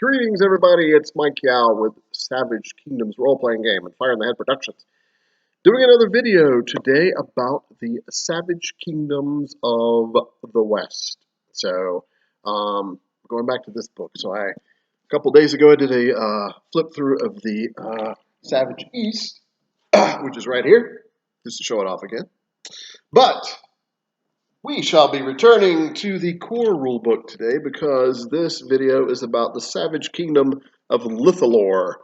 Greetings, everybody. It's Mike Yao with Savage Kingdoms role-playing game and Fire in the Head Productions. Doing another video today about the Savage Kingdoms of the West. So, going back to this book. So, a couple days ago, I did a flip through of the Savage East, which is right here, just to show it off again. But we shall be returning to the core rulebook today because this video is about the Savage Kingdom of Lithilor.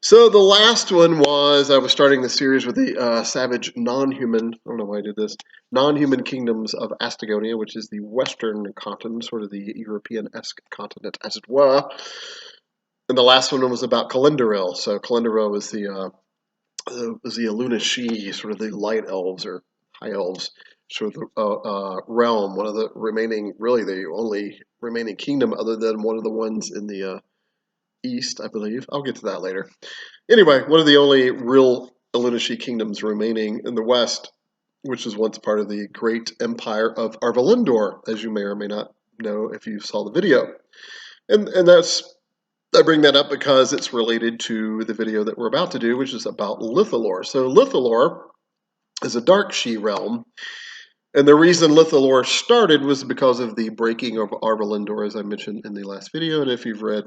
So the last one was, I was starting the series with the Savage non-human, I don't know why I did this, non-human kingdoms of Astagonia, which is the western continent, sort of the European-esque continent, as it were. And the last one was about Calendaril. So Calendaril was the Alunashi, sort of the light elves or high elves, sort of the realm, one of the remaining, really the only remaining kingdom other than one of the ones in the east, I believe. I'll get to that later. Anyway, one of the only real Alunashi kingdoms remaining in the west, which was once part of the great empire of Arvalindor, as you may or may not know if you saw the video. And that's, I bring that up because it's related to the video that we're about to do, which is about Lithilor. So Lithilor is a Dark Sidhe realm, and the reason Lithilor started was because of the breaking of Arvalindor, as I mentioned in the last video. And if you've read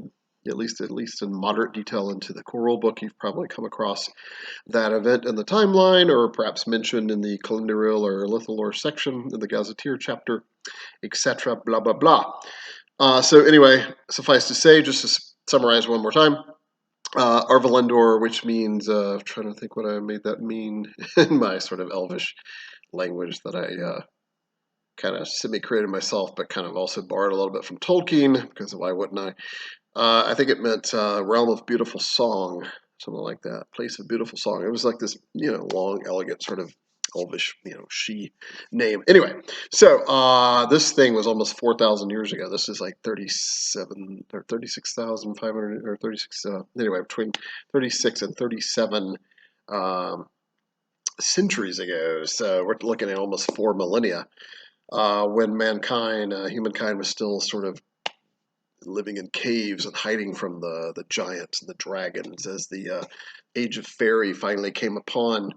at least in moderate detail into the core rule book, you've probably come across that event in the timeline, or perhaps mentioned in the Calendaril or Lithilor section in the Gazetteer chapter, etc. Blah blah blah. So anyway, suffice to say, just to summarize one more time. Arvalindor, which means, trying to think what I made that mean in my sort of elvish language that I kind of semi-created myself, but kind of also borrowed a little bit from Tolkien, because why wouldn't I? I think it meant realm of beautiful song, something like that, place of beautiful song. It was like this, long, elegant sort of elvish, she name. Anyway, so this thing was almost 4,000 years ago. This is like 37 or 36,500 or 36. Anyway, between 36 and 37 centuries ago. So we're looking at almost 4 millennia when humankind was still sort of living in caves and hiding from the giants and the dragons, as the age of fairy finally came upon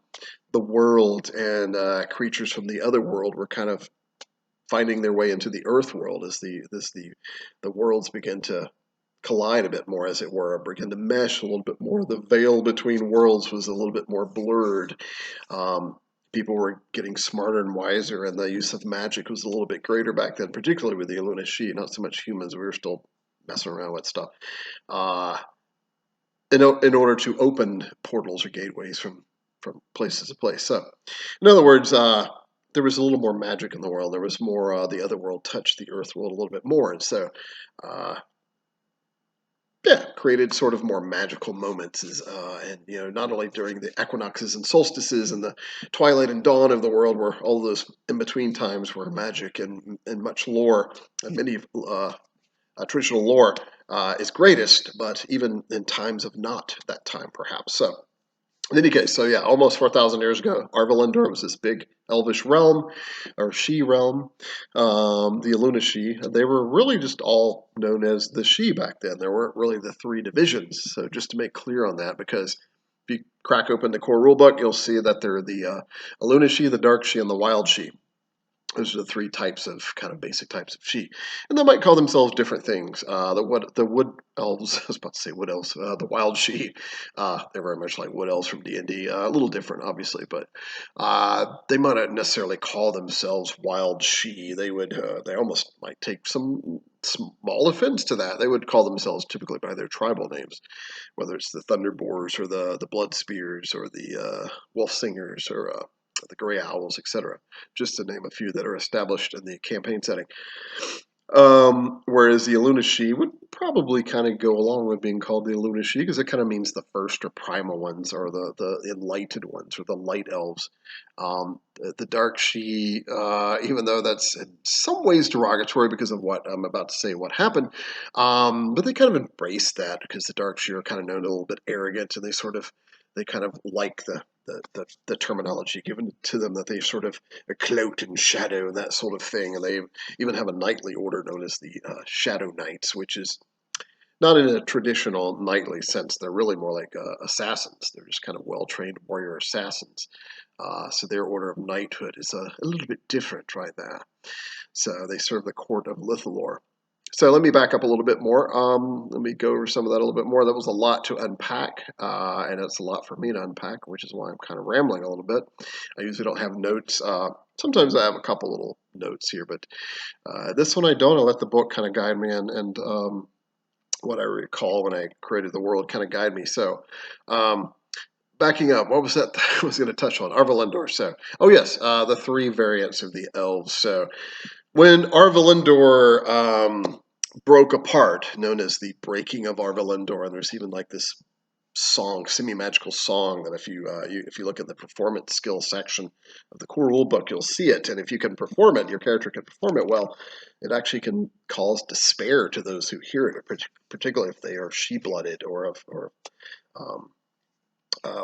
the world, and creatures from the other world were kind of finding their way into the earth world as the worlds began to collide a bit more, as it were, begin to mesh a little bit more. The veil between worlds was a little bit more blurred. People were getting smarter and wiser, and the use of magic was a little bit greater back then, particularly with the Alunashi, not so much humans. We were still messing around with stuff in order to open portals or gateways from place to place. So, in other words, there was a little more magic in the world. There was more, the other world touched the earth world a little bit more, and so created sort of more magical moments, and not only during the equinoxes and solstices and the twilight and dawn of the world, where all those in between times were magic and much lore, and many traditional lore is greatest, but even in times of not that time, perhaps. So, in any case, so yeah, almost 4,000 years ago, Arvalindor was this big elvish realm, or she realm, the Alunashi. They were really just all known as the She back then. There weren't really the three divisions. So just to make clear on that, because if you crack open the core rulebook, you'll see that they're the Alunashi, the Dark She, and the Wild She. Those are the three types of kind of basic types of she, and they might call themselves different things. The wood elves, I was about to say wood elves, the wild she, they're very much like wood elves from D&D, a little different, obviously, but they might not necessarily call themselves wild she. They almost might take some small offense to that. They would call themselves typically by their tribal names, whether it's the Thunderboars or the Blood Spears or the Wolf Singers or the Grey Owls, etc., just to name a few that are established in the campaign setting. Whereas the Alunashi would probably kind of go along with being called the Alunashi, because it kind of means the first or primal ones, or the enlightened ones, or the light elves. The Dark Sidhe, even though that's in some ways derogatory because of what I'm about to say, what happened, but they kind of embrace that, because the Dark Sidhe are kind of known a little bit arrogant, and they kind of like the terminology given to them, that they sort of are cloaked in shadow and that sort of thing. And they even have a knightly order known as the Shadow Knights, which is not in a traditional knightly sense. They're really more like assassins. They're just kind of well-trained warrior assassins. So their order of knighthood is a little bit different right there. So they serve the court of Lithilor. So let me back up a little bit more. Let me go over some of that a little bit more. That was a lot to unpack, and it's a lot for me to unpack, which is why I'm kind of rambling a little bit. I usually don't have notes. Sometimes I have a couple little notes here, but this one I don't. I let the book kind of guide me, and what I recall when I created the world kind of guide me. So, backing up, what was that I was going to touch on? Arvalendor. So, oh yes, the three variants of the elves. So, when Arvalendor broke apart, known as the breaking of Arvalendor, and there's even like this song, semi-magical song that if you look at the performance skill section of the core rulebook, you'll see it. And if you can perform it, your character can perform it well. It actually can cause despair to those who hear it, particularly if they are she-blooded um,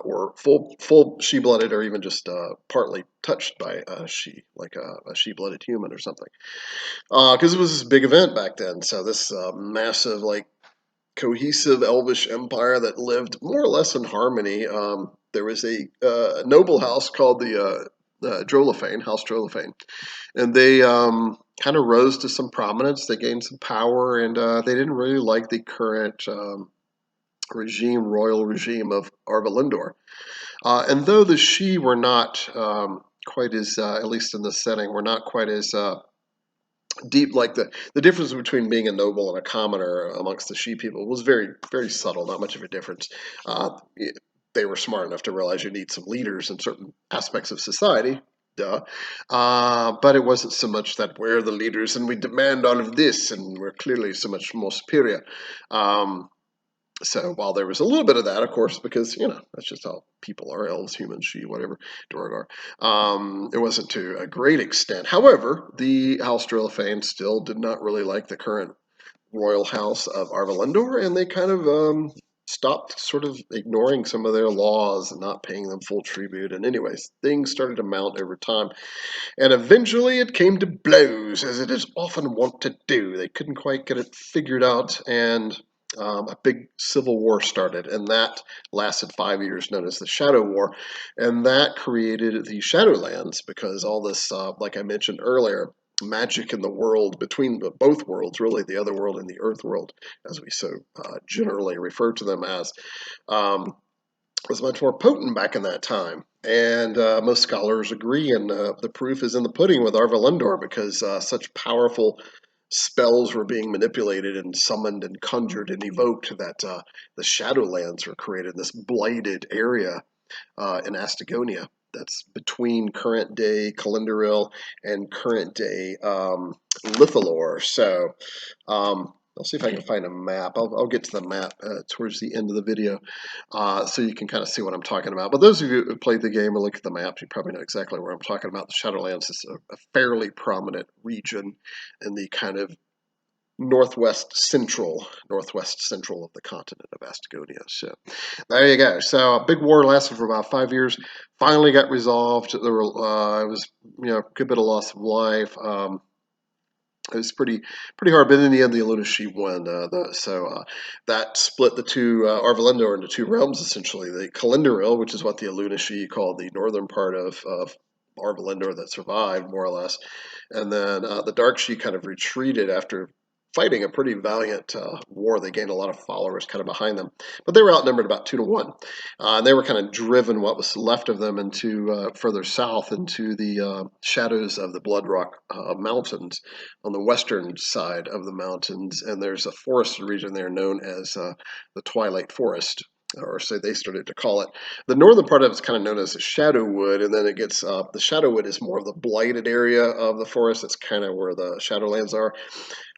or full she-blooded, or even just partly touched by a she, like a she-blooded human or something. Because it was this big event back then. So this massive like cohesive elvish empire that lived more or less in harmony. There was a noble house called the Drolofane, House Drolofane, and they kind of rose to some prominence. They gained some power, and they didn't really like the current royal regime of Arvalindor. And though the Shi were not quite as, at least in this setting, were not quite as deep, like the difference between being a noble and a commoner amongst the she people was very very subtle, not much of a difference. uh, they were smart enough to realize you need some leaders in certain aspects of society, duh. But it wasn't so much that we're the leaders and we demand all of this and we're clearly so much more superior. So while there was a little bit of that, of course, because that's just how people are, elves, humans, she, whatever, Duergar, it wasn't to a great extent. However, the House Drillafane still did not really like the current royal house of Arvalendor, and they kind of stopped sort of ignoring some of their laws and not paying them full tribute. And anyways, things started to mount over time, and eventually it came to blows, as it is often wont to do. They couldn't quite get it figured out, and a big civil war started, and that lasted 5 years, known as the Shadow War, and that created the Shadowlands because all this, like I mentioned earlier, magic in the world between both worlds, really the other world and the Earth world, as we so generally refer to them as, um, was much more potent back in that time. And most scholars agree, and the proof is in the pudding with Arvalendor, because such powerful spells were being manipulated and summoned and conjured and evoked that the Shadowlands were created, this blighted area in Astagonia that's between current day Calendaril and current day Lithilor. So I'll see if I can find a map. I'll get to the map towards the end of the video, so you can kind of see what I'm talking about. But those of you who played the game and look at the maps, you probably know exactly where I'm talking about. The Shadowlands is a fairly prominent region in the kind of northwest central of the continent of Astagonia. So there you go. So a big war lasted for about 5 years. Finally got resolved. There were it was a good bit of loss of life. It was pretty hard, but in the end, the Alunashi won. That split the two Arvalendor into two realms, essentially. The Calendaril, which is what the Alunashi called the northern part of Arvalendor that survived, more or less, and then the Dark Shi kind of retreated after fighting a pretty valiant war. They gained a lot of followers kind of behind them, but they were outnumbered about 2 to 1, and they were kind of driven, what was left of them, into further south into the shadows of the Bloodrock Mountains on the western side of the mountains, and there's a forested region there known as the Twilight Forest, or so they started to call it. The northern part of it's kind of known as the Shadowwood, and then it gets the Shadowwood is more of the blighted area of the forest. It's kind of where the Shadowlands are.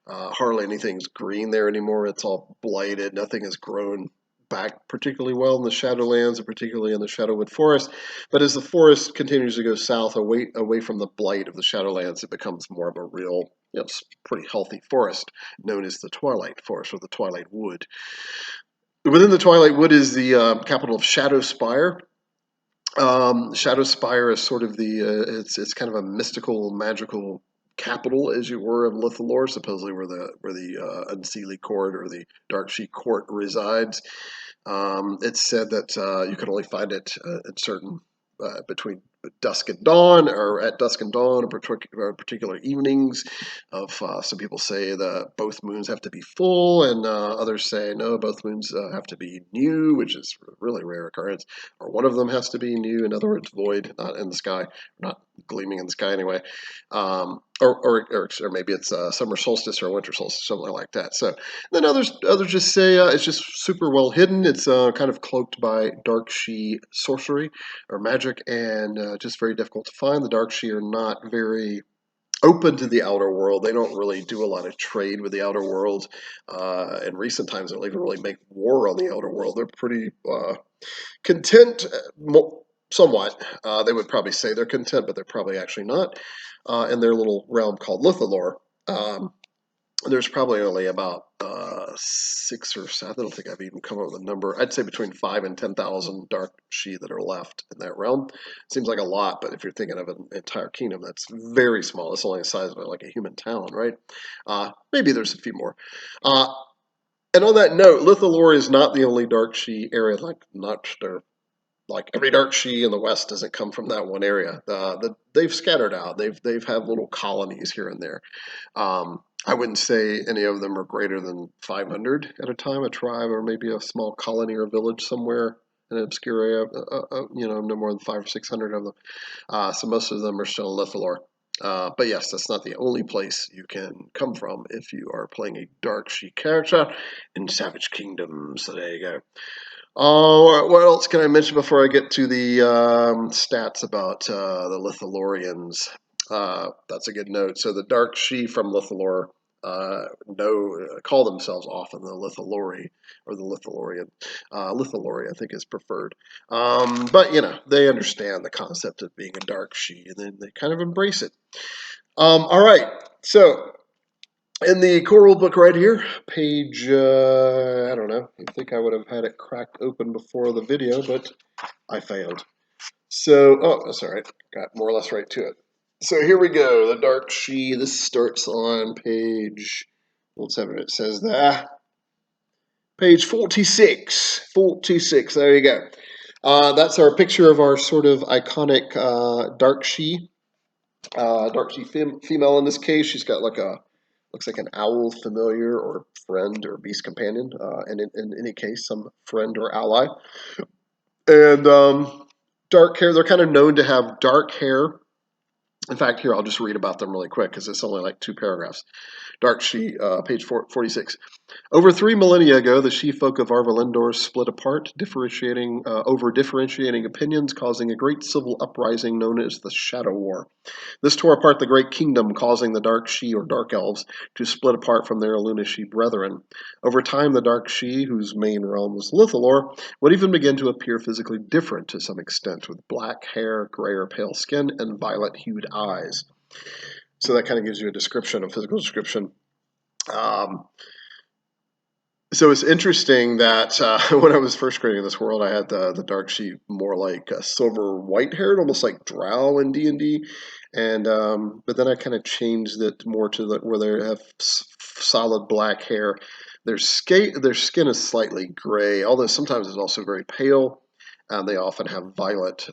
Hardly anything's green there anymore. It's all blighted. Nothing has grown back particularly well in the Shadowlands, and particularly in the Shadowwood Forest. But as the forest continues to go south, away from the blight of the Shadowlands, it becomes more of a real, pretty healthy forest, known as the Twilight Forest or the Twilight Wood. Within the Twilight Wood is the capital of Shadowspire. Shadowspire is sort of it's kind of a mystical, magical capital, as you were, of Lithilor, supposedly where the Unseelie court or the Dark Sidhe court resides. It's said that you can only find it in certain between dusk and dawn, or at dusk and dawn, or particular evenings. Some people say that both moons have to be full, and others say no, both moons have to be new, which is a really rare occurrence. Or one of them has to be new, in other words, void, not in the sky, not gleaming in the sky anyway. Or maybe it's summer solstice or winter solstice, something like that. So then others just say it's just super well hidden. It's kind of cloaked by Dark Sidhe sorcery or magic, and just very difficult to find. The Dark Sidhe are not very open to the outer world. They don't really do a lot of trade with the outer world. In recent times, they don't even really make war on the outer world. They're pretty content, somewhat. They would probably say they're content, but they're probably actually not. In their little realm called Lithilor, there's probably only about 6 or 7. I don't think I've even come up with a number. I'd say between 5 and 10,000 Dark Sidhe that are left in that realm. Seems like a lot, but if you're thinking of an entire kingdom, that's very small. It's only the size of like a human town, right? Maybe there's a few more. And on that note, Lithilor is not the only Dark Sidhe area. Like every Dark Sidhe in the West doesn't come from that one area. They've scattered out. They've had little colonies here and there. I wouldn't say any of them are greater than 500 at a time, a tribe, or maybe a small colony or village somewhere in an obscure area. No more than 500 or 600 of them. So most of them are still in Lithilor. But yes, that's not the only place you can come from if you are playing a Dark Sidhe character in Savage Kingdom. So there you go. What else can I mention before I get to the stats about the Lithilorians? That's a good note. So the Dark Sidhe from Lithilor call themselves often the Lithilori or the Lithilorian. Lithilori, I think, is preferred. But they understand the concept of being a Dark Sidhe, and then they kind of embrace it. All right, so in the core rule book right here, page, I don't know, I think I would have had it cracked open before the video, but I failed. So, that's all right, got more or less right to it. So here we go, the Dark Sidhe. This starts on page, let's have it, it says that, page 46, 46, there you go. That's our picture of our sort of iconic Dark Sidhe. Dark Sidhe female in this case. She's got looks like an owl familiar or friend or beast companion, and in any case, some friend or ally. And dark hair, they're kind of known to have dark hair. In fact, here, I'll just read about them really quick because it's only like 2 paragraphs. Dark Sidhe, page 46. Over 3 millennia ago, the Sidhe folk of Arvalendor split apart, differentiating opinions, causing a great civil uprising known as the Shadow War. This tore apart the great kingdom, causing the Dark Sidhe, or Dark Elves, to split apart from their Lunacy brethren. Over time, the Dark Sidhe, whose main realm was Lithilor, would even begin to appear physically different to some extent, with black hair, gray or pale skin, and violet-hued eyes. So that kind of gives you a physical description. So it's interesting that when I was first creating this world, I had the Dark Sidhe more like silver white haired, almost like Drow in D&D, and but then I kind of changed it more to where they have solid black hair. Their skin is slightly gray, although sometimes it's also very pale. And they often have violet,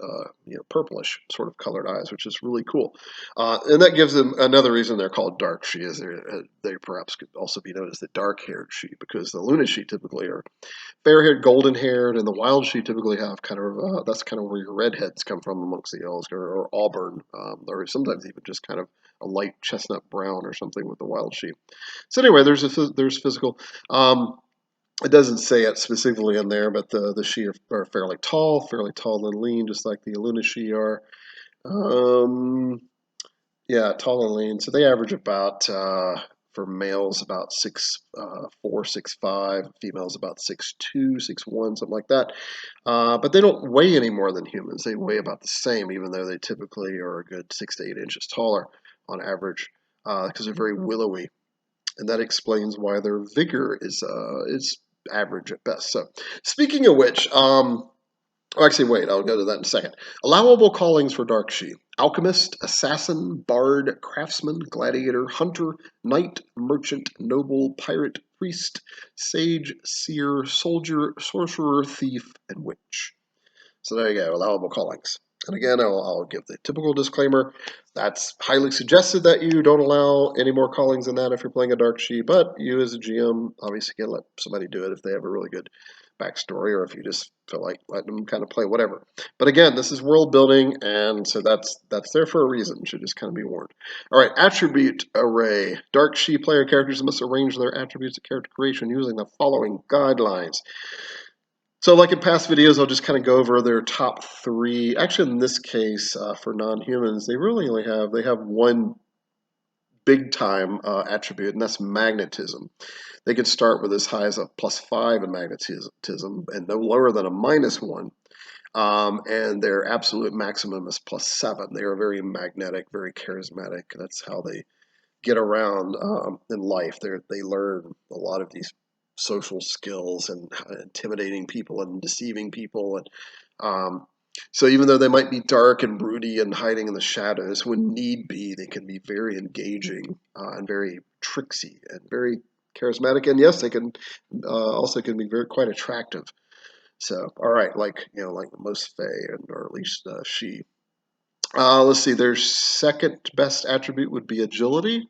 purplish sort of colored eyes, which is really cool. And that gives them another reason they're called Dark Sidhe, is they perhaps could also be known as the dark-haired Sidhe, because the Lunacy typically are fair-haired, golden-haired, and the Wild Sidhe typically have kind of, that's kind of where your redheads come from amongst the elves, or auburn, or sometimes even just kind of a light chestnut brown or something with the Wild Sidhe. So anyway, there's physical. It doesn't say it specifically in there, but the Sidhe are fairly tall and lean, just like the Lunacy are. Yeah, tall and lean. So they average about, for males, about 6'4", 6'5", females about 6'2", 6'1", something like that. But they don't weigh any more than humans. They weigh about the same, even though they typically are a good 6 to 8 inches taller on average, because they're very willowy. And that explains why their vigor is average at best. So, speaking of which, Oh, actually, wait, I'll go to that in a second. Allowable callings for Dark Sidhe: alchemist, assassin, bard, craftsman, gladiator, hunter, knight, merchant, noble, pirate, priest, sage, seer, soldier, sorcerer, thief, and witch. So there you go, allowable callings. And again, I'll give the typical disclaimer. That's highly suggested that you don't allow any more callings than that if you're playing a Dark Sidhe, but you as a GM obviously can let somebody do it if they have a really good backstory or if you just feel like letting them kind of play whatever. But again, this is world building, and so that's there for a reason. Should just kind of be warned. All right, attribute array. Dark Sidhe player characters must arrange their attributes of character creation using the following guidelines. So, like in past videos, I'll just kind of go over their top three. Actually, in this case, for non-humans, they really only have one big time attribute, and that's magnetism. They can start with as high as a +5 in magnetism, and no lower than a -1. And their absolute maximum is +7. They are very magnetic, very charismatic. That's how they get around in life. They learn a lot of these social skills and intimidating people and deceiving people. And so even though they might be dark and broody and hiding in the shadows, when need be, they can be very engaging and very tricksy and very charismatic. And yes, they can also can be very quite attractive. So, all right, like most Fae, and or at least she. Let's see. Their second best attribute would be agility.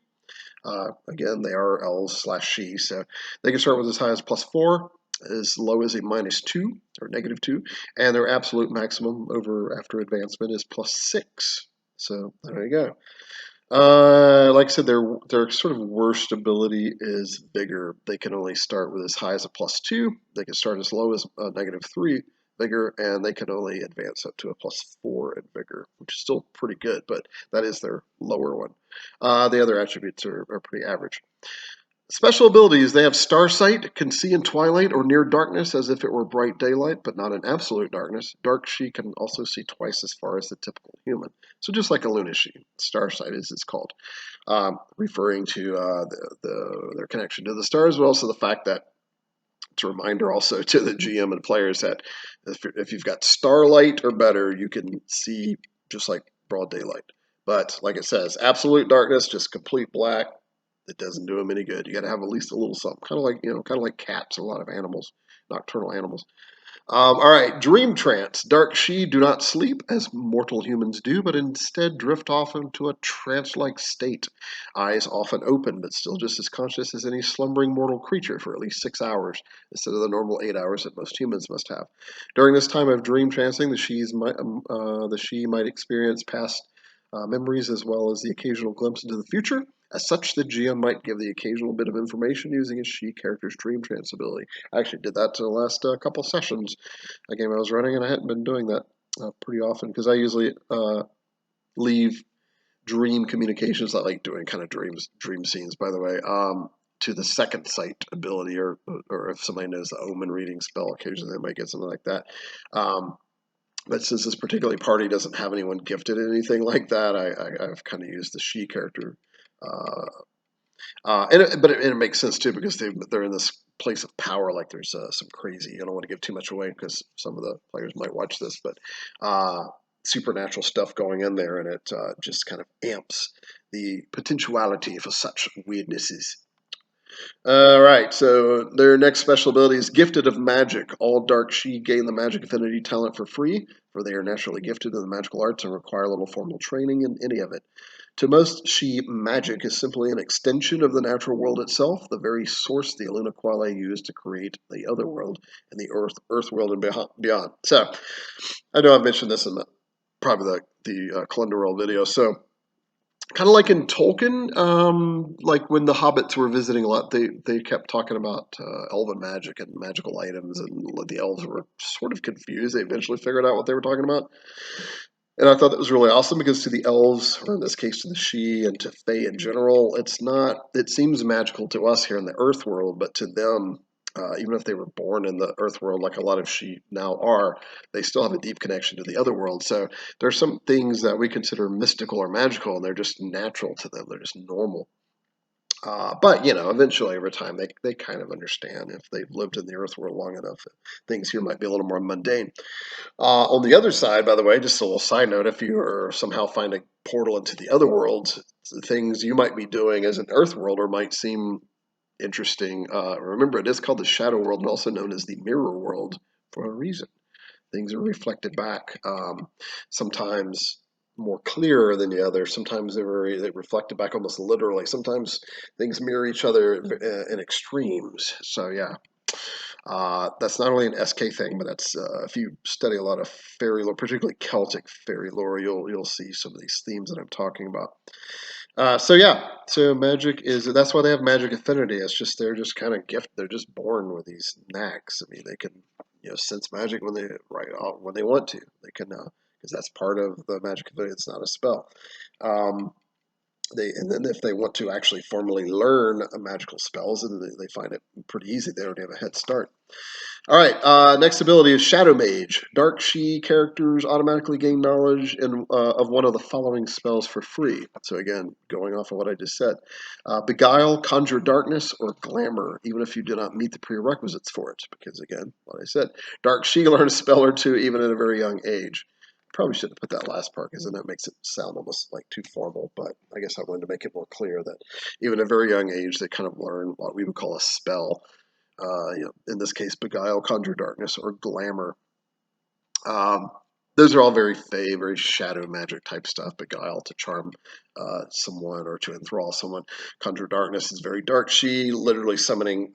Again, they are elves slash she, so they can start with as high as +4, as low as a -2 or -2, and their absolute maximum over after advancement is +6. So there you go. Like I said, their sort of worst ability is vigor. They can only start with as high as a +2. They can start as low as a -3 vigor, and they can only advance up to a +4 in vigor, which is still pretty good, but that is their lower one. The other attributes are pretty average. Special abilities: they have starsight, can see in twilight or near darkness as if it were bright daylight, but not in absolute darkness. Dark Sidhe can also see twice as far as the typical human. So just like a Lunacy, starsight is it's called, referring to their connection to the stars, but also the fact that it's a reminder also to the GM and players that if you've got starlight or better, you can see just like broad daylight. But like it says, absolute darkness, just complete black, it doesn't do them any good. You got to have at least a little something, kind of like cats, a lot of animals, nocturnal animals. All right, dream trance. Dark Sidhe do not sleep as mortal humans do, but instead drift off into a trance-like state. Eyes often open, but still just as conscious as any slumbering mortal creature for at least 6 hours, instead of the normal 8 hours that most humans must have. During this time of dream trancing, the Sidhe might experience past memories as well as the occasional glimpse into the future. As such, the GM might give the occasional bit of information using a Sidhe character's dream trance ability. I actually did that to the last couple sessions, a game I was running, and I hadn't been doing that pretty often because I usually leave dream communications. I like doing kind of dream scenes, by the way, to the second sight ability, or if somebody knows the omen reading spell, occasionally they might get something like that. But since this particular party doesn't have anyone gifted in anything like that, I've kind of used the Sidhe character. But it makes sense too because they're in this place of power. Like there's some crazy. I don't want to give too much away because some of the players might watch this, but supernatural stuff going in there, and it just kind of amps the potentiality for such weirdnesses. All right, so their next special ability is Gifted of Magic. All Dark Sidhe gain the Magic Affinity talent for free, for they are naturally gifted in the magical arts and require little formal training in any of it. To most Sidhe, magic is simply an extension of the natural world itself, the very source the Luna Quale used to create the other world and the Earth world and beyond. So, I know I've mentioned this in probably the Kalenda World video. So, kind of like in Tolkien, like when the hobbits were visiting a lot, they kept talking about elven magic and magical items, and the elves were sort of confused. They eventually figured out what they were talking about. And I thought that was really awesome because to the elves, or in this case to the Sidhe and to Fae in general, it's not, it seems magical to us here in the Earth world, but to them, even if they were born in the Earth world like a lot of Sidhe now are, they still have a deep connection to the other world. So there's some things that we consider mystical or magical, and they're just natural to them. They're just normal. But eventually over time they kind of understand if they've lived in the Earth world long enough. Things here might be a little more mundane. On the other side, by the way, just a little side note: if you are somehow find a portal into the other worlds, the things you might be doing as an Earth worlder might seem interesting. Remember, it is called the Shadow World, and also known as the Mirror World for a reason. Things are reflected back, sometimes more clear than the other. Sometimes they reflected back almost literally. Sometimes things mirror each other in extremes. So yeah, that's not only an SK thing, but that's if you study a lot of fairy lore, particularly Celtic fairy lore, you'll see some of these themes that I'm talking about. So yeah, so magic is that's why they have magic affinity. It's just they're just kind of gift. They're just born with these knacks. I mean, they can sense magic when they when they want to. They can because that's part of the magic affinity. It's not a spell. Um, and then if they want to actually formally learn magical spells, and they find it pretty easy. They already have a head start. All right. Next ability is Shadow Mage. Dark Sidhe characters automatically gain knowledge of one of the following spells for free. So again, going off of what I just said, Beguile, Conjure Darkness, or Glamour, even if you do not meet the prerequisites for it. Because again, what I said, Dark Sidhe learn a spell or two even at a very young age. Probably should have put that last part because then that makes it sound almost like too formal. But I guess I wanted to make it more clear that even at a very young age, they kind of learn what we would call a spell. In this case, Beguile, Conjure Darkness, or Glamour. Um, those are all very fey, very shadow magic type stuff. Beguile to charm someone or to enthrall someone. Conjure Darkness is very dark. She literally summoning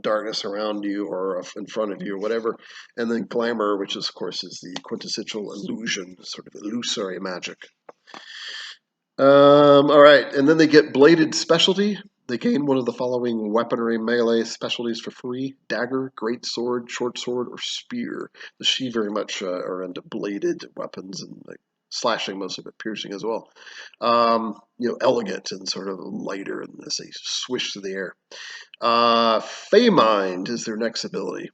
darkness around you or in front of you or whatever. And then Glamour, which of course is the quintessential illusion, sort of illusory magic. All right, and then they get Bladed Specialty. They gain one of the following weaponry melee specialties for free: dagger, great sword, short sword, or spear. The Sidhe very much are into bladed weapons and like slashing, most of it piercing as well. Elegant and sort of lighter, and as they swish through the air. Fey Mind is their next ability.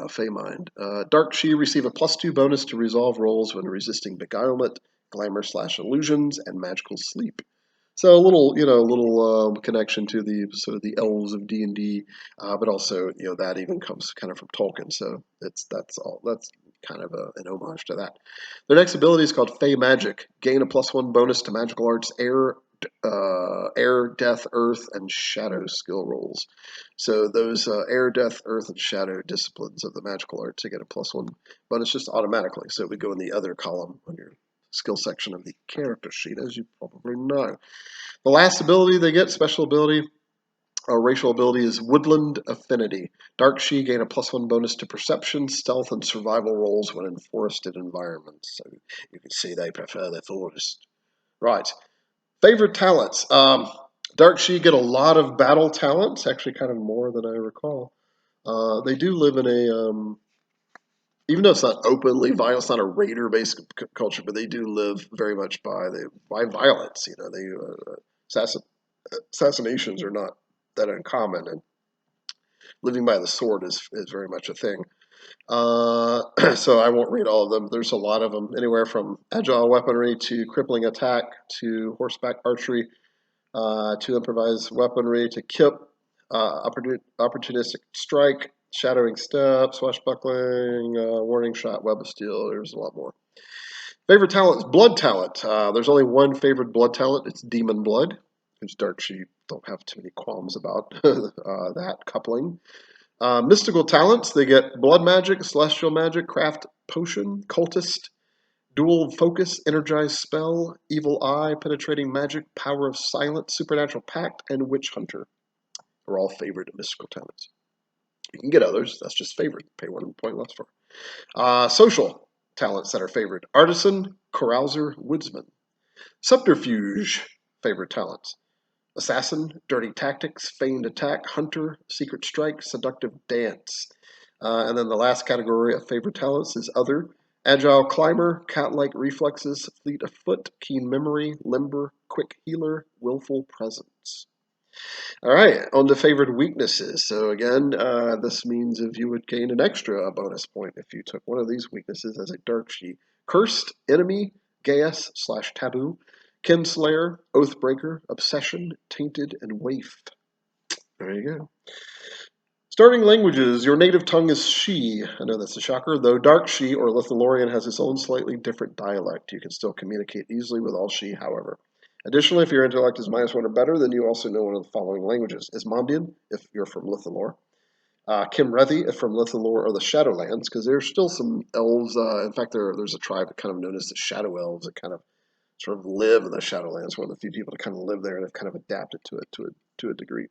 Fey Mind. Dark Sidhe receive a +2 bonus to resolve rolls when resisting beguilement, glamour/illusions, and magical sleep. So a little connection to the sort of the elves of D&D, but also that even comes kind of from Tolkien. So that's kind of an homage to that. Their next ability is called Fey Magic. Gain a +1 bonus to magical arts, air, death, earth, and shadow skill rolls. So those air, death, earth, and shadow disciplines of the magical arts, they get a +1 bonus just automatically. So it would go in the other column on your skill section of the character sheet, as you probably know. The last ability they get, special ability, or racial ability, is Woodland Affinity. Dark Sidhe gain a +1 bonus to perception, stealth, and survival rolls when in forested environments. So you can see they prefer the forest. Right. Favorite talents. Dark Sidhe get a lot of battle talents, actually kind of more than I recall. They do live in even though it's not openly violent, it's not a raider-based culture, but they do live very much by violence. Assassin, assassinations are not that uncommon, and living by the sword is very much a thing. So I won't read all of them. There's a lot of them, anywhere from agile weaponry to crippling attack to horseback archery to improvised weaponry to kip, opportunistic strike, shadowing step, swashbuckling, warning shot, web of steel. There's a lot more. Favorite talent is blood talent. There's only one favorite blood talent. It's demon blood, which Dark Sidhe don't have too many qualms about that coupling. Mystical talents, they get blood magic, celestial magic, craft potion, cultist, dual focus, energized spell, evil eye, penetrating magic, power of silence, supernatural pact, and witch hunter are all favorite mystical talents. You can get others, that's just favorite. Pay 1 point less for. Social talents that are favored: artisan, carouser, woodsman. Subterfuge, favorite talents: assassin, dirty tactics, feigned attack, hunter, secret strike, seductive dance. And then the last category of favorite talents is other: agile climber, cat-like reflexes, fleet of foot, keen memory, limber, quick healer, willful presence. All right, on to favorite weaknesses. So again, this means if you would gain an extra bonus point if you took one of these weaknesses as a Dark Sidhe. Cursed, enemy, Gaius/taboo, Kinslayer, Oathbreaker, Obsession, Tainted, and Waif. There you go. Starting languages. Your native tongue is She. I know that's a shocker, though Dark She or Lithilorian has its own slightly different dialect. You can still communicate easily with all She, however. Additionally, if your intellect is -1 or better, then you also know one of the following languages. Ismandian, if you're from Lithilor. Kimrethi, if from Lithilor or the Shadowlands, because there's still some elves. In fact, there's a tribe kind of known as the Shadow Elves that kind of sort of live in the Shadowlands. One of the few people to kind of live there and have kind of adapted to it to a degree.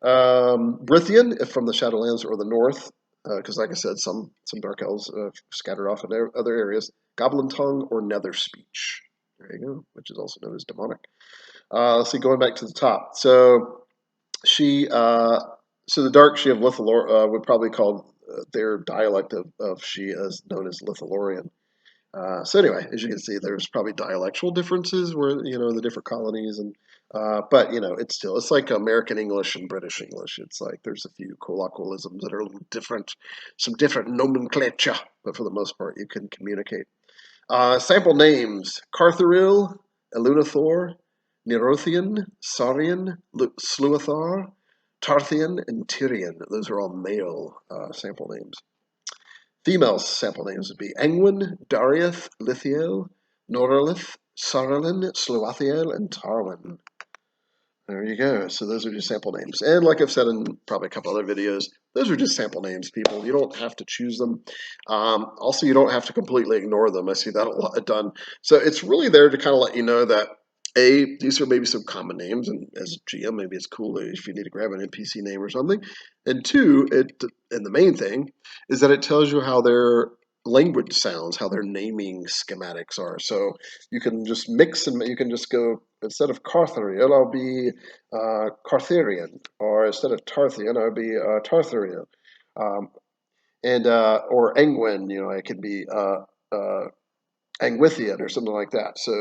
Brithian, if from the Shadowlands or the North, because like I said, some Dark Elves scattered off in other areas. Goblin Tongue or Nether Speech. There you go, which is also known as Demonic. Let's see, going back to the top. So she, so the Dark She of Lithilor would probably call their dialect of She as known as Lithilorian. So anyway, as you can see, there's probably dialectual differences where the different colonies but it's like American English and British English. It's like there's a few colloquialisms that are a little different, some different nomenclature, but for the most part, you can communicate. Sample names: Cartharil, Elunathor, Nerothian, Saurian, Sluathar, Tarthian, and Tyrian. Those are all male sample names. Female sample names would be Engwyn, Dariath, Lithiel, Noralith, Saralin, Sloathiel, and Tarwin. There you go. So those are just sample names. And like I've said in probably a couple other videos, those are just sample names, people. You don't have to choose them. Also, you don't have to completely ignore them. I see that a lot done. So it's really there to kind of let you know that, A, these are maybe some common names, and as a GM, maybe it's cool if you need to grab an NPC name or something. And two, and the main thing is that it tells you how their language sounds, how their naming schematics are. So you can just mix and you can just go, instead of Carthariel, I'll be Cartharian, or instead of Tarthian, I'll be Tartharian, um, and or Engwyn, it could be Angwithian or something like that. So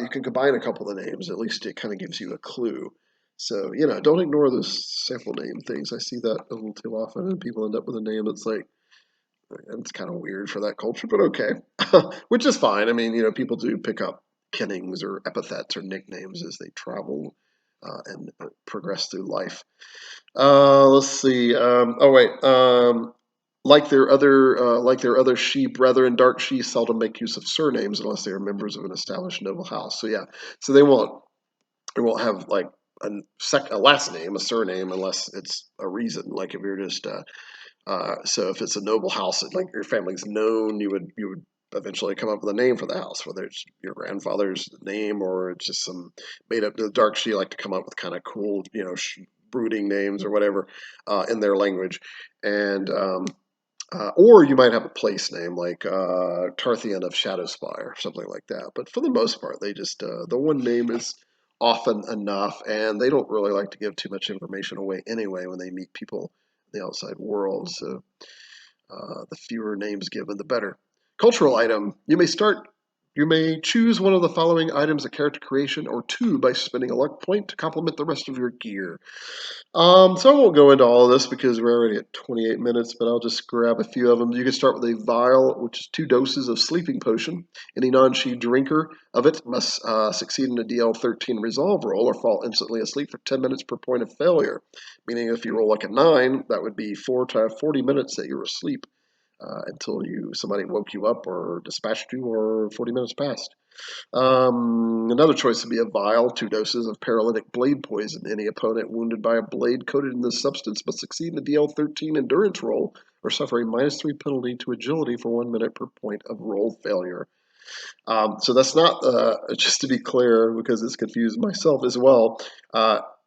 you can combine a couple of the names. At least it kind of gives you a clue. So don't ignore those sample name things. I see that a little too often, and people end up with a name that's like, it's kind of weird for that culture, but okay, which is fine. I mean, people do pick up kennings or epithets or nicknames as they travel and progress through life. Let's see. Oh wait. Like their other She brethren, Dark She seldom make use of surnames unless they are members of an established noble house. So yeah, so they won't have like a last name, a surname, unless it's a reason. Like if you're just so if it's a noble house, like your family's known, you would eventually come up with a name for the house, whether it's your grandfather's name or it's just some made up. The Dark She like to come up with kind of cool, brooding names or whatever in their language, and or you might have a place name like Tarthian of Shadowspire or something like that. But for the most part, they just the one name is often enough, and they don't really like to give too much information away anyway when they meet people in the outside world. So the fewer names given, the better. Cultural item. You may choose one of the following items at character creation, or two by spending a luck point to complement the rest of your gear. So I won't go into all of this because we're already at 28 minutes, but I'll just grab a few of them. You can start with a vial, which is 2 doses of sleeping potion. Any non-She drinker of it must succeed in a DL13 resolve roll or fall instantly asleep for 10 minutes per point of failure. Meaning if you roll like a 9, that would be 4 to 40 minutes that you're asleep until somebody woke you up or dispatched you or 40 minutes passed. Another choice would be a vial, 2 doses of paralytic blade poison. Any opponent wounded by a blade coated in this substance must succeed in a DL13 endurance roll or suffer a -3 penalty to agility for 1 minute per point of roll failure. So that's not, just to be clear, because it's confused myself as well,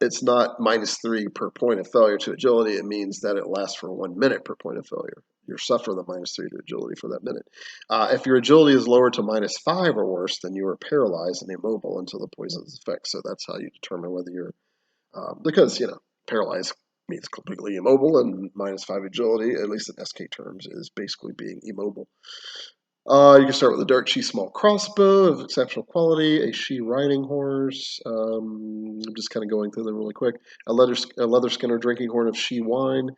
it's not -3 per point of failure to agility. It means that it lasts for 1 minute per point of failure. You suffer the -3 to agility for that minute. If your agility is lowered to -5 or worse, then you are paralyzed and immobile until the poison's effect. So that's how you determine whether you're, because, paralyzed means completely immobile, and -5 agility, at least in SK terms, is basically being immobile. You can start with a Dark She small crossbow of exceptional quality, a She riding horse. I'm just kind of going through them really quick. A leather skin drinking horn of She wine.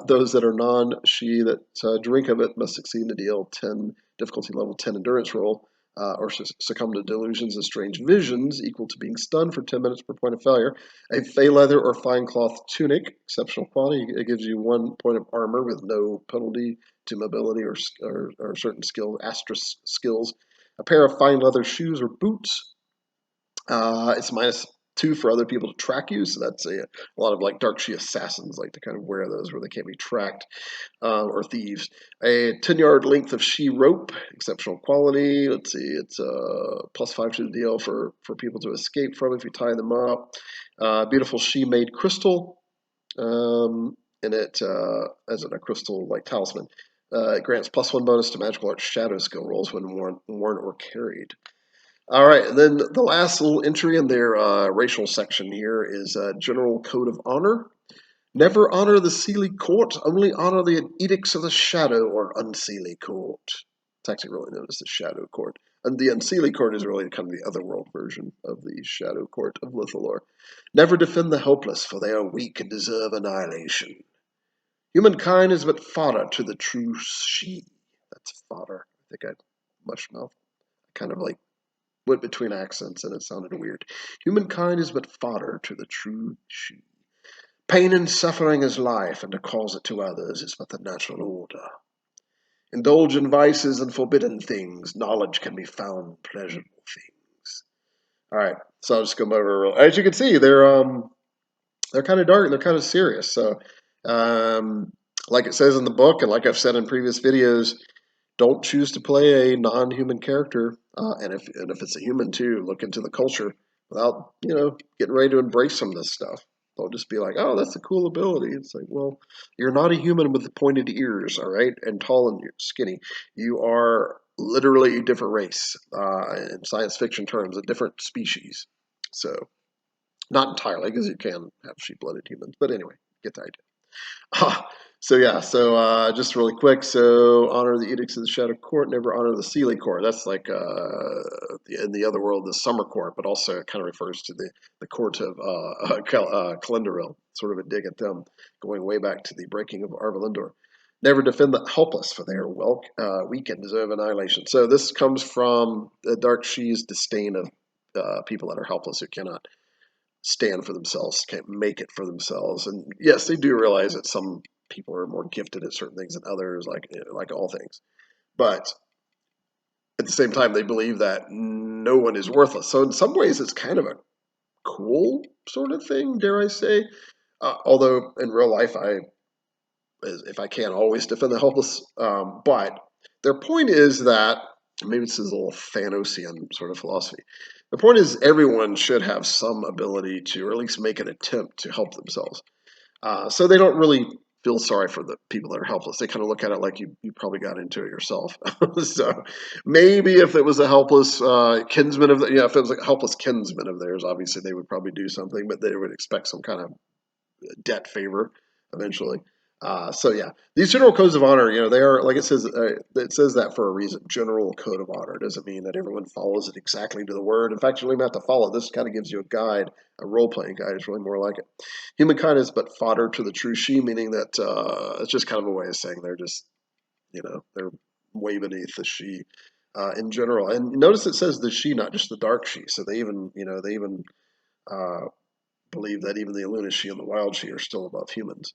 Those that are non-She that drink of it must succeed in the DL10 difficulty level 10 endurance roll. or succumb to delusions and strange visions, equal to being stunned for 10 minutes per point of failure. A fey leather or fine cloth tunic, exceptional quality. It gives you 1 point of armor with no penalty to mobility or certain asterisk skills. A pair of fine leather shoes or boots. It's -2 for other people to track you, so that's a lot of like Dark Sidhe assassins like to kind of wear those where they can't be tracked, or thieves. A 10-yard length of she rope, exceptional quality. Let's see, it's +5 to the deal for people to escape from if you tie them up. Beautiful she made crystal, and it as in a crystal like talisman. It grants +1 bonus to magical arts shadow skill rolls when worn or carried. All right, and then the last little entry in their racial section here is General Code of Honor. Never honor the Seelie Court, only honor the edicts of the Shadow or Unseelie Court. It's actually really known as the Shadow Court. And the Unseelie Court is really kind of the otherworld version of the Shadow Court of Lithilor. Never defend the helpless, for they are weak and deserve annihilation. Humankind is but fodder to the true she. That's fodder. I think I mushmouth. Kind of like went between accents and it sounded weird. Humankind is but fodder to the true she. Pain and suffering is life, and to cause it to others is but the natural order. Indulge in vices and forbidden things. Knowledge can be found pleasurable things. All right, so I'll just go over. As you can see, they're kind of dark and they're kind of serious. So, like it says in the book, and like I've said in previous videos, don't choose to play a non-human character, and if it's a human too, look into the culture without getting ready to embrace some of this stuff. Don't just be like, oh, that's a cool ability. It's like, well, you're not a human with pointed ears, all right, and tall and skinny. You are literally a different race, in science fiction terms, a different species. So, not entirely, because you can have sheep-blooded humans, but anyway, get the idea. So yeah, so just really quick. So honor the edicts of the Shadow Court. Never honor the Seelie Court. That's like in the other world, the Summer Court, but also it kind of refers to the court of Calendaril. Sort of a dig at them, going way back to the breaking of Arvalindor. Never defend the helpless, for they are weak and deserve annihilation. So this comes from the Dark Sidhe's disdain of people that are helpless who cannot stand for themselves, can't make it for themselves. And yes, they do realize that some people are more gifted at certain things than others, like all things. But at the same time, they believe that no one is worthless. So in some ways, it's kind of a cool sort of thing, dare I say. Although in real life, if I can, always defend the helpless. But their point is that maybe this is a little Thanosian sort of philosophy. The point is everyone should have some ability to, or at least make an attempt to help themselves. So they don't really feel sorry for the people that are helpless. They kind of look at it like you probably got into it yourself. So maybe if it was a helpless kinsman of, if it was a helpless kinsman of theirs, obviously they would probably do something, but they would expect some kind of debt favor eventually. So yeah, these general codes of honor, they are like it says. It says that for a reason. General code of honor doesn't mean that everyone follows it exactly to the word. In fact, you don't even have to follow. This kind of gives you a guide, a role-playing guide. Is really more like it. Humankind is but fodder to the true she, meaning that it's just kind of a way of saying they're just, they're way beneath the she in general. And notice it says the she, not just the dark she. So they even, uh, believe that even the Illuminati she and the wild she are still above humans.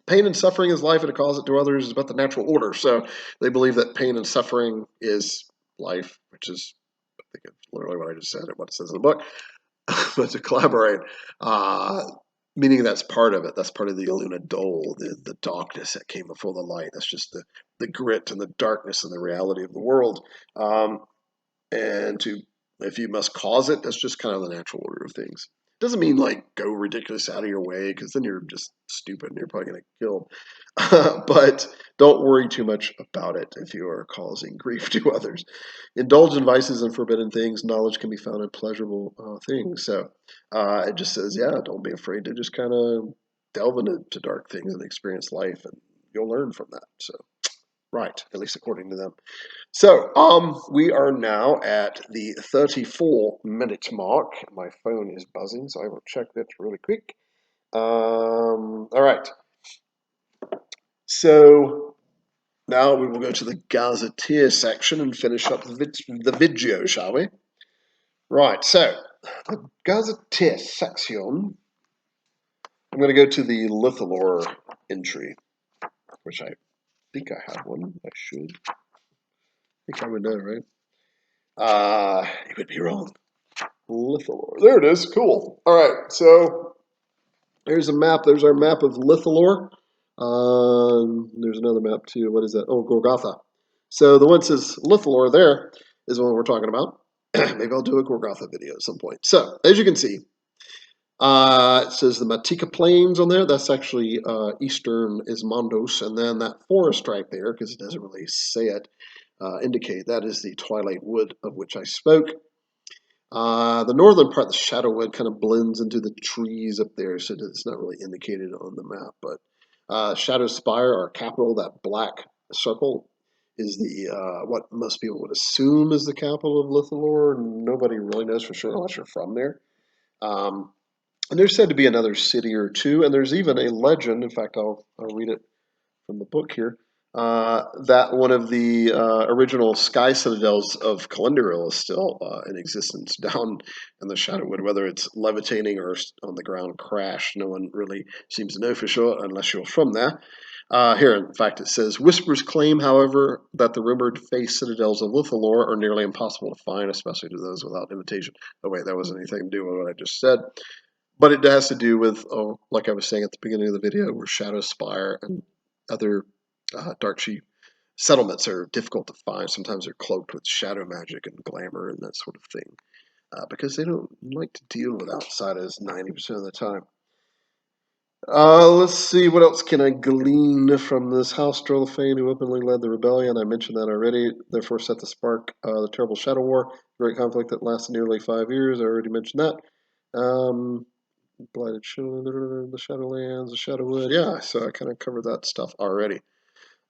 Pain and suffering is life, and to cause it to others is but the natural order. So they believe that pain and suffering is life, which is, I think it's literally what I just said and what it says in the book. But to collaborate, meaning that's part of it. That's part of the Illuna Dole, the darkness that came before the light. That's just the grit and the darkness and the reality of the world. And if you must cause it, that's just kind of the natural order of things. Doesn't mean like go ridiculous out of your way, because then you're just stupid and you're probably going to get killed. But don't worry too much about it if you are causing grief to others. Indulge in vices and forbidden things. Knowledge can be found in pleasurable things. So it just says, yeah, don't be afraid to just kind of delve into dark things and experience life, and you'll learn from that. So, right, at least according to them. So, we are now at the 34-minute mark. My phone is buzzing, so I will check that really quick. All right. So, Now we will go to the gazetteer section and finish up the video, shall we? Right, so the gazetteer section. I'm going to go to the Lithilor entry, which I think I have one. I should. I think I would know, right? You would be wrong. Lithilor. There it is. Cool. All right, so there's a map. There's our map of Lithilor. There's another map too. What is that? Oh, Gorgotha. So the one that says Lithilor there is the one we're talking about. Maybe I'll do a Gorgotha video at some point. So as you can see, it says the Matika Plains on there. That's actually eastern Ismondos, and then that forest right there, because it doesn't really say it, indicate that is the Twilight Wood of which I spoke. The northern part, the Shadowwood, kind of blends into the trees up there, so it's not really indicated on the map. But Shadow Spire, our capital, that black circle, is the what most people would assume is the capital of Lithilor. Nobody really knows for sure unless you're from there. And there's said to be another city or two, and there's even a legend. In fact, I'll read it from the book here. That one of the original sky citadels of Calenduril is still in existence down in the Shadowwood. Whether it's levitating or on the ground crash, no one really seems to know for sure unless you're from there. Here, in fact, it says, whispers claim, however, that the rumored face citadels of Lithilor are nearly impossible to find, especially to those without invitation. Oh, wait, that wasn't anything to do with what I just said. But it has to do with, like I was saying at the beginning of the video, where Shadow Spire and other Dark Sidhe settlements are difficult to find. Sometimes they're cloaked with shadow magic and glamour and that sort of thing, because they don't like to deal with outsiders 90% of the time. Let's see, what else can I glean from this house? Drolafane, who openly led the rebellion. I mentioned that already. Therefore, set to spark the terrible Shadow War, great conflict that lasted nearly 5 years. I already mentioned that. Blighted the Shadowlands, the Shadowwood. Yeah, so I kind of covered that stuff already.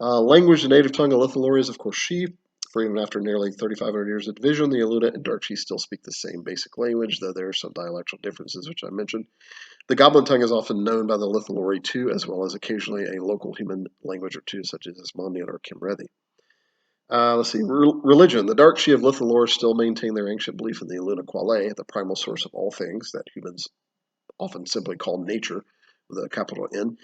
Language, the native tongue of Lithilor is, of course, Sidhe. For even after nearly 3,500 years of division, the Eluna and Dark Sidhe still speak the same basic language, though there are some dialectal differences, which I mentioned. The Goblin tongue is often known by the Lithilori too, as well as occasionally a local human language or two, such as Ismondian or Kimrethi. Let's see. Religion. The Dark Sidhe of Lithilor still maintain their ancient belief in the Eluna Quale, the primal source of all things that humans often simply called nature, with a capital N.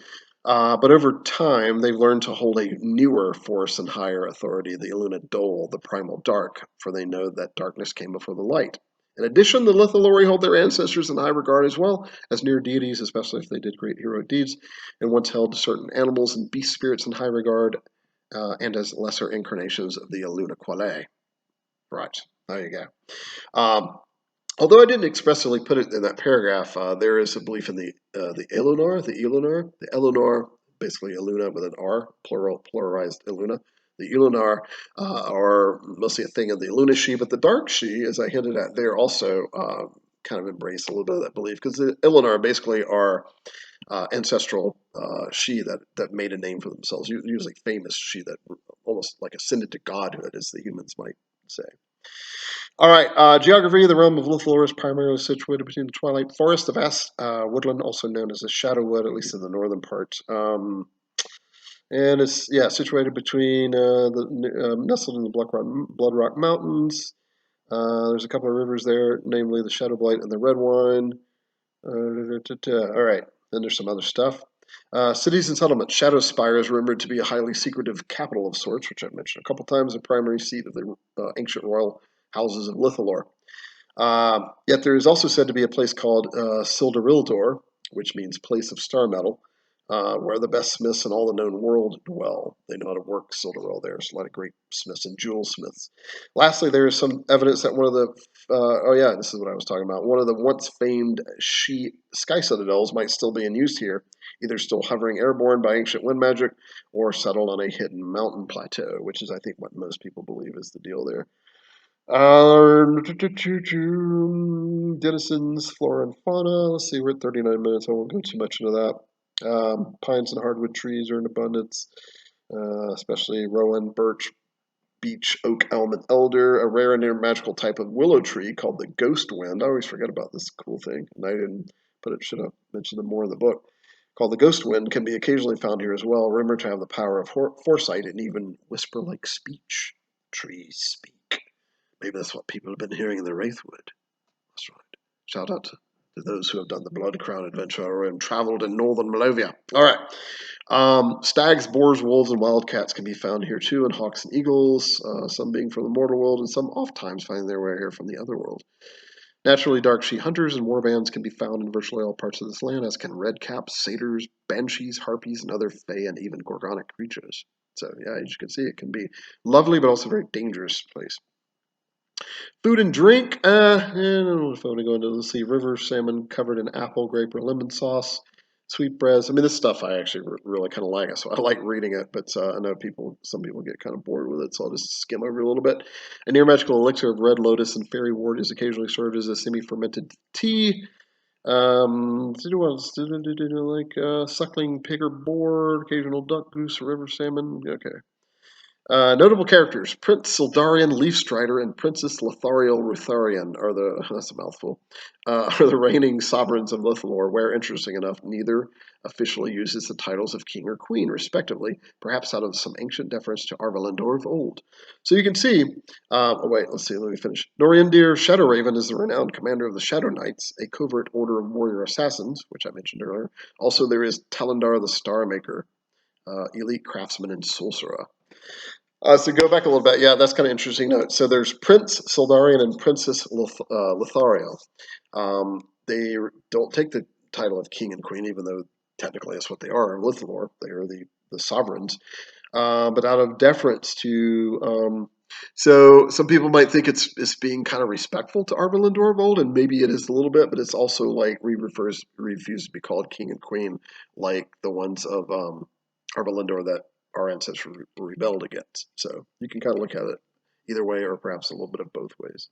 But over time, they've learned to hold a newer force and higher authority, the Eluna Dole, the primal dark, for they know that darkness came before the light. In addition, the Lithilori hold their ancestors in high regard as well, as near deities, especially if they did great heroic deeds, and once held certain animals and beast spirits in high regard, and as lesser incarnations of the Eluna Quale. Right, there you go. Although I didn't expressly put it in that paragraph, there is a belief in the Elunar, the Elunar, basically Eluna with an R, pluralized Eluna. The Elunar are mostly a thing of the Eluna Sidhe, but the Dark Sidhe, as I hinted at there, also kind of embrace a little bit of that belief, because the Elunar basically are ancestral Sidhe that made a name for themselves, usually famous Sidhe that almost like ascended to godhood, as the humans might say. All right, geography. The realm of Lithilor is primarily situated between the Twilight Forest, the vast woodland, also known as the Shadowwood, at least in the northern part. And it's, situated between, nestled in the Bloodrock Mountains. There's a couple of rivers there, namely the Shadowblight and the Redwine. All right, then there's some other stuff. Cities and settlements. Shadow Spire is rumored to be a highly secretive capital of sorts, which I've mentioned a couple times, the primary seat of the ancient royal houses of Lithilor. Yet there is also said to be a place called Sildarildor, which means place of star metal, where the best smiths in all the known world dwell. They know how to work Sildaril there. There's a lot of great smiths and jewel smiths. Lastly, there is some evidence that one of the, this is what I was talking about, one of the once famed sky citadels might still be in use here, either still hovering airborne by ancient wind magic or settled on a hidden mountain plateau, which is, I think, what most people believe is the deal there. Denizens, flora and fauna. Let's see, we're at 39 minutes. I won't go too much into that. Pines and hardwood trees are in abundance, especially rowan, birch, beech, oak, elm, and elder. A rare and near magical type of willow tree called the ghost wind. I always forget about this cool thing, and I didn't put it. Should have mentioned it more in the book. called the Ghost Wind, can be occasionally found here as well, rumored to have the power of foresight and even whisper-like speech. Trees speak. Maybe that's what people have been hearing in the Wraithwood. That's right. Shout out to those who have done the Blood Crown adventure and traveled in northern Malovia. All right. Stags, boars, wolves, and wildcats can be found here too, and hawks and eagles, some being from the mortal world, and some oft-times finding their way here from the other world. Naturally, dark she hunters and warbands can be found in virtually all parts of this land, as can redcaps, satyrs, banshees, harpies, and other fey and even gorgonic creatures. So, yeah, as you can see, it can be lovely, but also a very dangerous place. Food and drink. I don't know if I want to go into, let's see, river salmon covered in apple, grape, or lemon sauce. Sweetbreads. I mean, this stuff I actually really kind of like. So I like reading it, but I know some people get kind of bored with it, so I'll just skim over a little bit. A near magical elixir of red lotus and fairy wort is occasionally served as a semi-fermented tea. Like suckling pig or boar, occasional duck, goose, river salmon. Okay. Notable characters: Prince Sildarian Leafstrider and Princess Lithariel Rutharian are that's a mouthful, are the reigning sovereigns of Lithilor, where, interesting enough, neither officially uses the titles of king or queen, respectively, perhaps out of some ancient deference to Arvalindor of old. So you can see, wait, let's see, let me finish. Noriendir Shadowraven is the renowned commander of the Shadow Knights, a covert order of warrior assassins, which I mentioned earlier. Also, there is Talendar the Starmaker, elite craftsman and sorcerer. So go back a little bit. Yeah, that's kind of interesting note. So there's Prince Sildarian and Princess Lithariel. They don't take the title of king and queen, even though technically that's what they are in Lithilor. They are the sovereigns. But out of deference to, so some people might think it's being kind of respectful to Arvalindor of old, and maybe it is a little bit, but it's also like refused to be called king and queen, like the ones of Arvalindor that our ancestors rebelled against. So you can kind of look at it either way, or perhaps a little bit of both ways.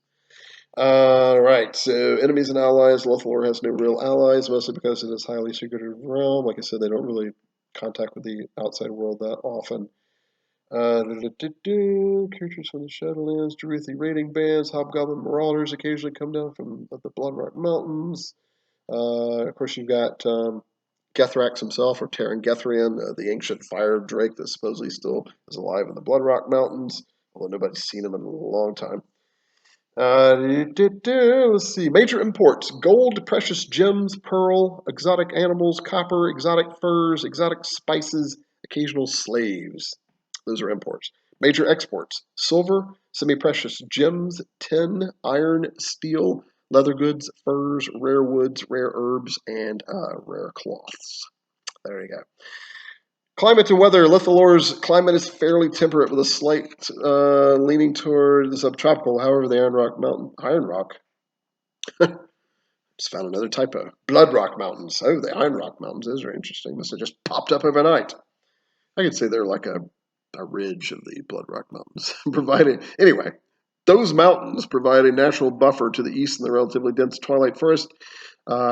Right, so enemies and allies. Lithilor has no real allies, mostly because it is a highly secretive realm. Like I said, they don't really contact with the outside world that often. Characters from the Shadowlands, Druithi raiding bands, Hobgoblin marauders occasionally come down from the Bloodrock Mountains. Of course, you've got Gethrax himself, or Terran Gethrian, the ancient fire drake that supposedly still is alive in the Bloodrock Mountains, although nobody's seen him in a long time. Let's see. Major imports: gold, precious gems, pearl, exotic animals, copper, exotic furs, exotic spices, occasional slaves. Those are imports. Major exports: silver, semi-precious gems, tin, iron, steel, leather goods, furs, rare woods, rare herbs, and rare cloths. There you go. Climate and weather. Lithilor's climate is fairly temperate with a slight leaning toward the subtropical. However, the Iron Rock, just found another typo. Blood Rock Mountains. Oh, the Iron Rock Mountains. Those are interesting. Must have just popped up overnight. I could say they're like a ridge of the Blood Rock Mountains. Anyway, those mountains provide a natural buffer to the east in the relatively dense twilight forest.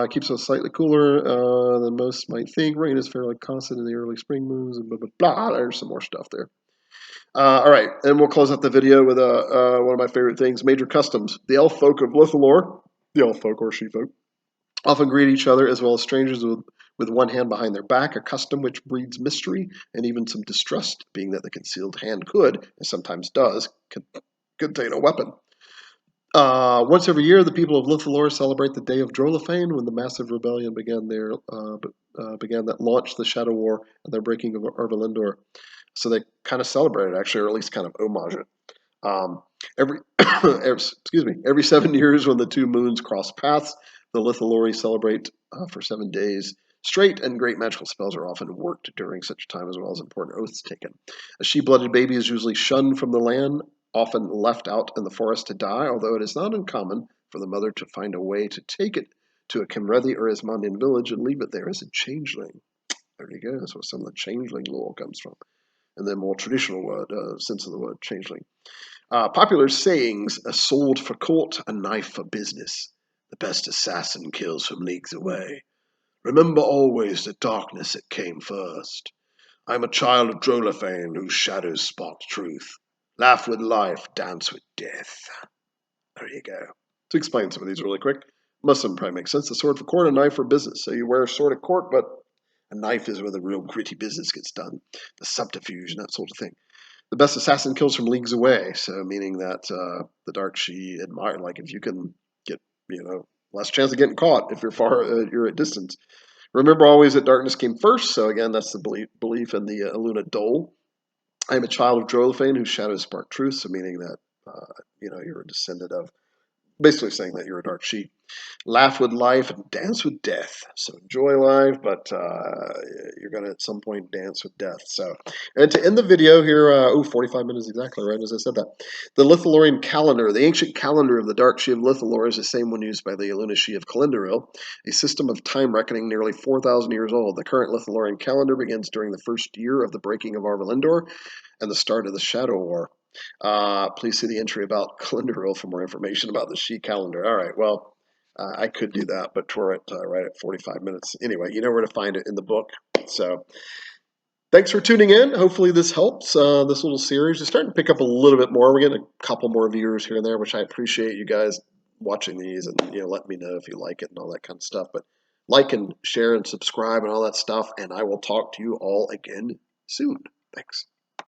Keeps us slightly cooler than most might think. Rain is fairly constant in the early spring moons, and blah, blah, blah. There's some more stuff there. All right, and we'll close out the video with one of my favorite things, major customs. The elf folk of Lithilor, the elf folk or she folk, often greet each other as well as strangers with one hand behind their back, a custom which breeds mystery and even some distrust, being that the concealed hand could, and sometimes does, contain a weapon. Once every year, the people of Lithilor celebrate the Day of Drolafane, when the massive rebellion began that launched the Shadow War and their breaking of Arvalindor. So they kind of celebrate it, actually, or at least kind of homage it. Every every 7 years, when the two moons cross paths, the Lithilori celebrate for 7 days straight, and great magical spells are often worked during such time, as well as important oaths taken. A she-blooded baby is usually shunned from the land, often left out in the forest to die, although it is not uncommon for the mother to find a way to take it to a Kimrethi or Ismandian village and leave it there as a changeling. There you go. That's where some of the changeling lore comes from, and the more traditional sense of the word changeling. Popular sayings: a sword for court, a knife for business. The best assassin kills from leagues away. Remember always that darkness it came first. I am a child of Drolafane, whose shadows spot truth. Laugh with life, dance with death. There you go. To explain some of these really quick, most of them probably make sense. A sword for court, a knife for business. So you wear a sword at court, but A knife is where the real gritty business gets done, the subterfuge and that sort of thing. The best assassin kills from leagues away, so meaning that the Dark Sidhe admire, like if you can get, less chance of getting caught if you're far, you're at distance. Remember always that darkness came first, so again, that's the belief in the Aluna Dole. I am a child of Drolfane whose shadows spark truth, so meaning that, you're a descendant of, basically saying that you're a Dark Sidhe. Laugh with life and dance with death. So enjoy life, but you're going to at some point dance with death. So, and to end the video here, 45 minutes exactly, right as I said that. The Lithilorian calendar, the ancient calendar of the Dark Sidhe of Lithilor, is the same one used by the Aluna Sidhe of Calendaril, a system of time reckoning nearly 4,000 years old. The current Lithilorian calendar begins during the first year of the breaking of Arvalindor and the start of the Shadow War. Please see the entry about Calendaril for more information about the Sidhe calendar. All right, well, I could do that, but we're at right at 45 minutes. Anyway, you know where to find it in the book. So thanks for tuning in. Hopefully this helps. This little series is starting to pick up a little bit more. We're getting a couple more viewers here and there, which I appreciate you guys watching these and let me know if you like it and all that kind of stuff. But like and share and subscribe and all that stuff, and I will talk to you all again soon. Thanks.